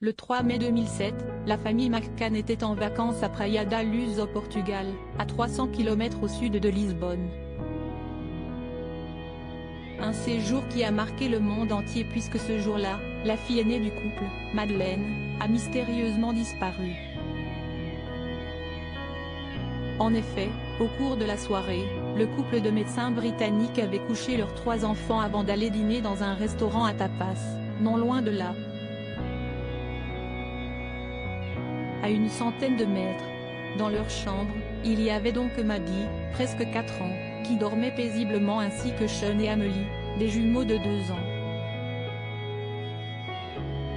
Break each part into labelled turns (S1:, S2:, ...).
S1: Le 3 mai 2007, la famille McCann était en vacances à Praia da Luz au Portugal, à 300 km au sud de Lisbonne. Un séjour qui a marqué le monde entier puisque ce jour-là, la fille aînée du couple, Madeleine, a mystérieusement disparu. En effet, au cours de la soirée, le couple de médecins britanniques avait couché leurs 3 enfants avant d'aller dîner dans un restaurant à tapas, non loin de là. À une centaine de mètres. Dans leur chambre, il y avait donc Maddie, presque 4 ans, qui dormait paisiblement ainsi que Sean et Amelie, des jumeaux de 2 ans.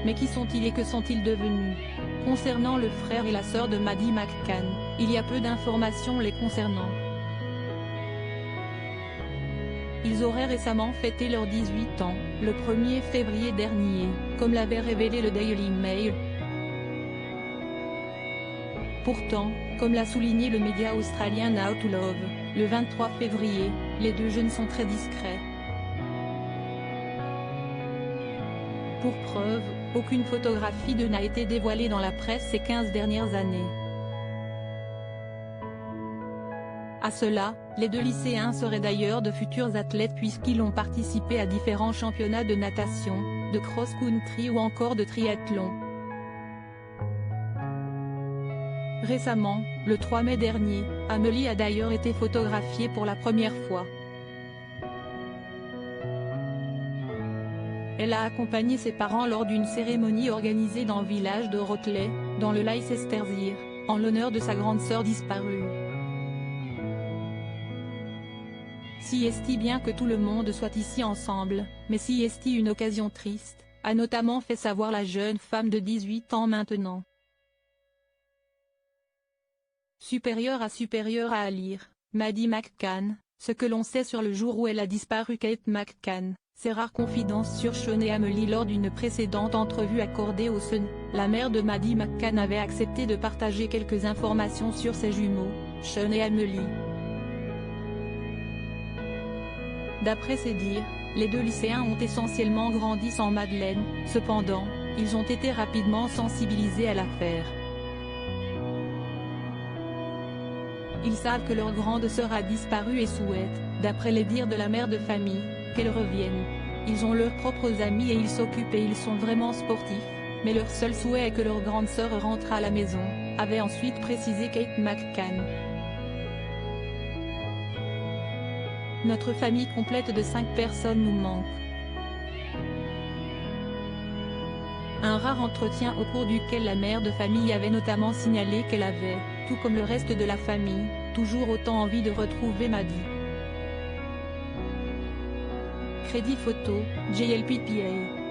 S1: Mais qui sont-ils et que sont-ils devenus? Concernant le frère et la sœur de Maddie McCann, il y a peu d'informations les concernant. Ils auraient récemment fêté leurs 18 ans, le 1er février dernier, comme l'avait révélé le Daily Mail. Pourtant, comme l'a souligné le média australien Now to Love, le 23 février, les deux jeunes sont très discrets. Pour preuve, aucune photographie d'eux n'a été dévoilée dans la presse ces 15 dernières années. À cela, les deux lycéens seraient d'ailleurs de futurs athlètes puisqu'ils ont participé à différents championnats de natation, de cross-country ou encore de triathlon. Récemment, le 3 mai dernier, Amelie a d'ailleurs été photographiée pour la première fois. Elle a accompagné ses parents lors d'une cérémonie organisée dans le village de Rotley, dans le Leicestershire, en l'honneur de sa grande sœur disparue. Si est bien que tout le monde soit ici ensemble, mais si est une occasion triste, a notamment fait savoir la jeune femme de 18 ans maintenant. Supérieure à lire, Maddie McCann, ce que l'on sait sur le jour où elle a disparu. Kate McCann, ses rares confidences sur Sean et Amelie lors d'une précédente entrevue accordée au Sun, la mère de Maddie McCann avait accepté de partager quelques informations sur ses jumeaux, Sean et Amelie. D'après ses dires, les deux lycéens ont essentiellement grandi sans Madeleine, cependant, ils ont été rapidement sensibilisés à l'affaire. Ils savent que leur grande sœur a disparu et souhaitent, d'après les dires de la mère de famille, qu'elle revienne. Ils ont leurs propres amis et ils s'occupent et ils sont vraiment sportifs, mais leur seul souhait est que leur grande sœur rentre à la maison, avait ensuite précisé Kate McCann. Notre famille complète de 5 personnes nous manque. Un rare entretien au cours duquel la mère de famille avait notamment signalé qu'elle avait, tout comme le reste de la famille, toujours autant envie de retrouver Maddie. Crédit photo, JLPPA.